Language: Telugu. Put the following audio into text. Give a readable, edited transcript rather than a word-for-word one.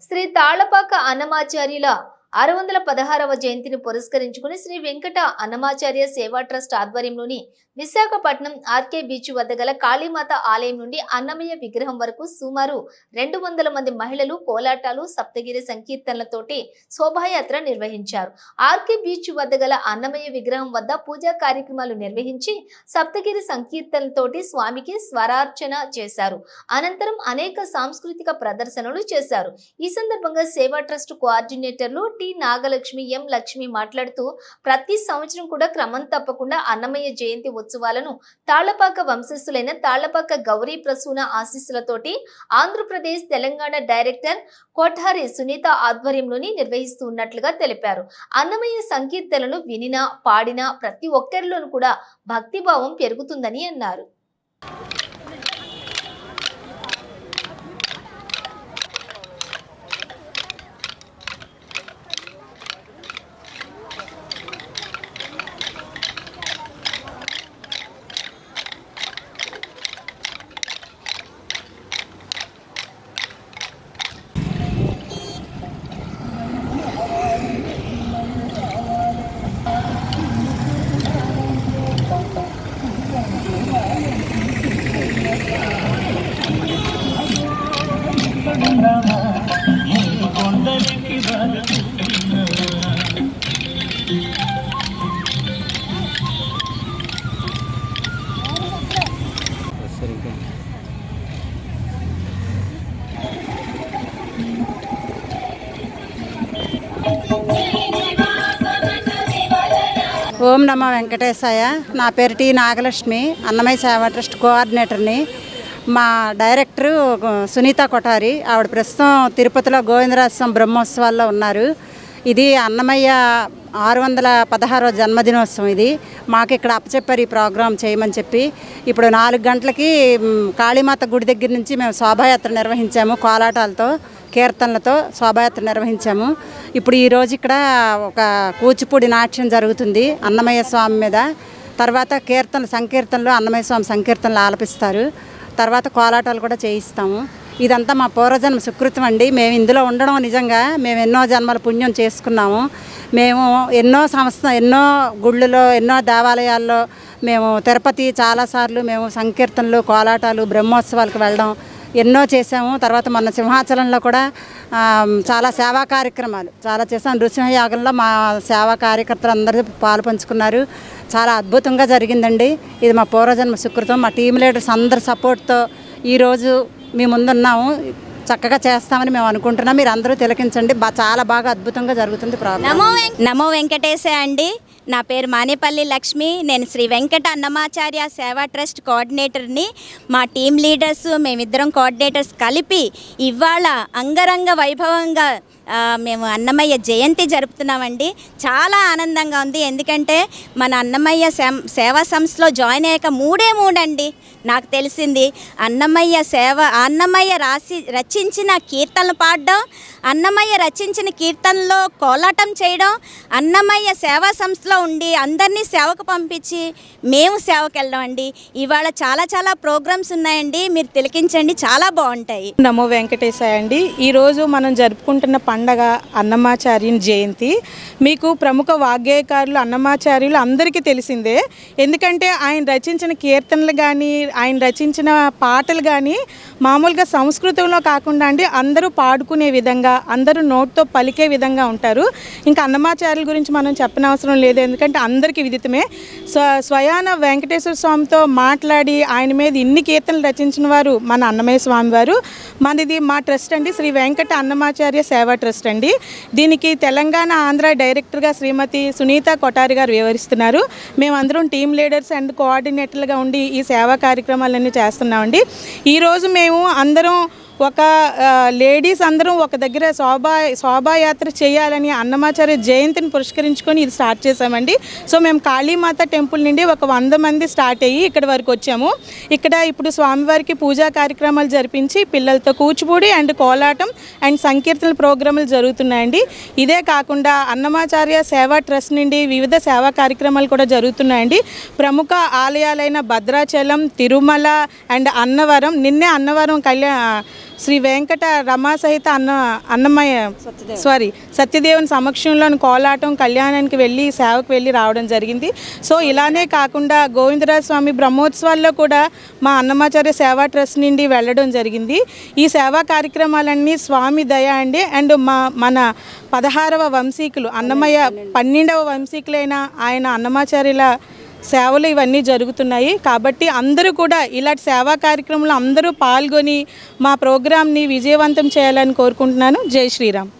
శ్రీ తాళ్లపాక అన్నమాచార్యుల 616వ జయంతిని పురస్కరించుకుని శ్రీ వెంకట అన్నమాచార్య సేవా ట్రస్ట్ ఆధ్వర్యంలోని విశాఖపట్నం ఆర్కే బీచ్ వద్ద గల కాళీమాత ఆలయం నుండి అన్నమయ్య విగ్రహం వరకు సుమారు 200 మంది మహిళలు కోలాటాలు సప్తగిరి సంకీర్తనలతోటి శోభాయాత్ర నిర్వహించారు. ఆర్కే బీచ్ వద్ద గల అన్నమయ్య విగ్రహం వద్ద పూజా కార్యక్రమాలు నిర్వహించి సప్తగిరి సంకీర్తనలతోటి స్వామికి స్వరార్చన చేశారు. అనంతరం అనేక సాంస్కృతిక ప్రదర్శనలు చేశారు. ఈ సందర్భంగా సేవా ట్రస్ట్ కోఆర్డినేటర్లు టి నాగలక్ష్మి ఎం లక్ష్మి మాట్లాడుతూ ప్రతి సంవత్సరం కూడా క్రమం తప్పకుండా అన్నమయ్య జయంతి ఉత్సవాలను తాళ్లపాక వంశస్థులైన తాళ్లపాక గౌరీ ప్రసూన ఆశీస్సులతోటి ఆంధ్రప్రదేశ్ తెలంగాణ డైరెక్టర్ కోఠారి సునీత ఆధ్వర్యంలోని నిర్వహిస్తూ ఉన్నట్లుగా తెలిపారు. అన్నమయ్య సంకీర్తనలను వినినా పాడినా ప్రతి ఒక్కరిలోనూ కూడా భక్తిభావం పెరుగుతుందని అన్నారు. ఓం నమో వెంకటేశాయ. నా పేరు టి నాగలక్ష్మి, అన్నమయ్య సేవా ట్రస్ట్ కోఆర్డినేటర్ని. మా డైరెక్టరు సునీత కొఠారి, ఆవిడ ప్రస్తుతం తిరుపతిలో గోవిందరాజస్వామి బ్రహ్మోత్సవాల్లో ఉన్నారు. ఇది అన్నమయ్య 616వ జన్మదినోత్సవం. ఇది మాకు ఇక్కడ అప్పచెప్పారు ఈ ప్రోగ్రాం చేయమని చెప్పి. ఇప్పుడు 4 గంటలకి కాళీమాత గుడి దగ్గర నుంచి మేము శోభాయాత్ర నిర్వహించాము. కోలాటాలతో కీర్తనలతో శోభాయాత్ర నిర్వహించాము. ఇప్పుడు ఈరోజు ఇక్కడ ఒక కూచిపూడి నాట్యం జరుగుతుంది అన్నమయ్య స్వామి మీద. తర్వాత సంకీర్తనలు అన్నమయ్య స్వామి సంకీర్తనలు ఆలపిస్తారు. తర్వాత కోలాటాలు కూడా చేయిస్తాము. ఇదంతా మా పూర్వజన్మ సుకృతం అండి. మేము ఇందులో ఉండడం నిజంగా మేము ఎన్నో జన్మల పుణ్యం చేసుకున్నాము. మేము ఎన్నో గుళ్ళలో ఎన్నో దేవాలయాల్లో మేము తిరుపతి చాలాసార్లు మేము సంకీర్తనలు కోలాటాలు బ్రహ్మోత్సవాలకు వెళ్ళడం ఎన్నో చేసాము. తర్వాత మొన్న సింహాచలంలో కూడా చాలా సేవా కార్యక్రమాలు చాలా చేసాం. నృసింహయాగంలో మా సేవా కార్యకర్తలు అందరూ పాలు పంచుకున్నారు. చాలా అద్భుతంగా జరిగిందండి. ఇది మా పూర్వజన్మ సుకృతం. మా టీం లీడర్స్ అందరి సపోర్ట్తో ఈరోజు మీ ముందున్నాము. చక్కగా చేస్తామని మేము అనుకుంటున్నాం. మీరు అందరూ తిలకించండి. చాలా బాగా అద్భుతంగా జరుగుతుంది ప్రోగ్రాం. నమో వెంకటేశే అండి. నా పేరు మానేపల్లి లక్ష్మి. నేను శ్రీ వెంకట అన్నమాచార్య సేవా ట్రస్ట్ కోఆర్డినేటర్ని. మా టీం లీడర్స్ మేమిద్దరం కోఆర్డినేటర్స్ కలిపి ఇవాళ అంగరంగ వైభవంగా మేము అన్నమయ్య జయంతి జరుపుతున్నామండి. చాలా ఆనందంగా ఉంది. ఎందుకంటే మన అన్నమయ్య సేవా సంస్థలో జాయిన్ అయ్యాక 3 అండి నాకు తెలిసింది. అన్నమయ్య రచించిన కీర్తనలు పాడడం, అన్నమయ్య రచించిన కీర్తనలో కోలాటం చేయడం, అన్నమయ్య సేవా సంస్థలో ఉండి అందరినీ సేవకు పంపించి మేము సేవకు వెళ్ళడం అండి. ఇవాళ చాలా ప్రోగ్రామ్స్ ఉన్నాయండి. మీరు తిలకించండి, చాలా బాగుంటాయి. నమో వెంకటేశాయ అండి. ఈరోజు మనం జరుపుకుంటున్న పండగ అన్నమాచార్యుని జయంతి. మీకు ప్రముఖ వాగ్గేయకారులు అన్నమాచార్యులు అందరికీ తెలిసిందే. ఎందుకంటే ఆయన రచించిన కీర్తనలు కానీ ఆయన రచించిన పాటలు కానీ మామూలుగా సంస్కృతంలో కాకుండా అండి అందరూ పాడుకునే విధంగా అందరూ నోట్తో పలికే విధంగా ఉంటారు. ఇంకా అన్నమాచార్యుల గురించి మనం చెప్పనవసరం లేదు. ఎందుకంటే అందరికీ విదితమే. స్వయాన వెంకటేశ్వర స్వామితో మాట్లాడి ఆయన మీద ఇన్ని కీర్తనలు రచించిన వారు మన అన్నమయ్య స్వామి వారు. మనది మా ట్రస్ట్ అండి, శ్రీ వెంకట అన్నమాచార్య సేవా ట్రస్ట్ అండి. దీనికి తెలంగాణ ఆంధ్ర డైరెక్టర్గా శ్రీమతి సునీత కొఠారి గారు వివరిస్తున్నారు. మేమందరం టీమ్ లీడర్స్ అండ్ కోఆర్డినేటర్లుగా ఉండి ఈ సేవా కార్యక్రమాలన్నీ చేస్తున్నామండి. ఈరోజు మేము అందరం లేడీస్ అందరం ఒక దగ్గర శోభాయాత్ర చేయాలని అన్నమాచార్య జయంతిని పురస్కరించుకొని ఇది స్టార్ట్ చేసామండి. సో మేము కాళీమాత టెంపుల్ నుండి 100 మంది స్టార్ట్ అయ్యి ఇక్కడ వరకు వచ్చాము. ఇక్కడ ఇప్పుడు స్వామివారికి పూజా కార్యక్రమాలు జరిపించి పిల్లలతో కూచిపూడి అండ్ కోలాటం అండ్ సంకీర్తనల ప్రోగ్రాములు జరుగుతున్నాయండి. ఇదే కాకుండా అన్నమాచార్య సేవా ట్రస్ట్ నుండి వివిధ సేవా కార్యక్రమాలు కూడా జరుగుతున్నాయండి. ప్రముఖ ఆలయాలైన భద్రాచలం, తిరుమల అండ్ అన్నవరం, నిన్నే అన్నవరం శ్రీ వెంకట రమా సహిత అన్నమయ్య సత్యదేవుని సమక్షంలోని కోలాటం కళ్యాణానికి వెళ్ళి సేవకు వెళ్ళి రావడం జరిగింది. సో ఇలానే కాకుండా గోవిందరాజ స్వామి బ్రహ్మోత్సవాల్లో కూడా మా అన్నమాచార్య సేవా ట్రస్ట్ నుండి వెళ్ళడం జరిగింది. ఈ సేవా కార్యక్రమాలన్నీ స్వామి దయ అండి. అండ్ మన 16వ వంశీకులు అన్నమయ్య 12వ వంశీకులైన ఆయన అన్నమాచార్యుల సేవలు ఇవన్నీ జరుగుతున్నాయి. కాబట్టి అందరూ కూడా ఇలాంటి సేవా కార్యక్రమంలో అందరూ పాల్గొని మా ప్రోగ్రామ్ని విజయవంతం చేయాలని కోరుకుంటున్నాను. జై శ్రీరామ్.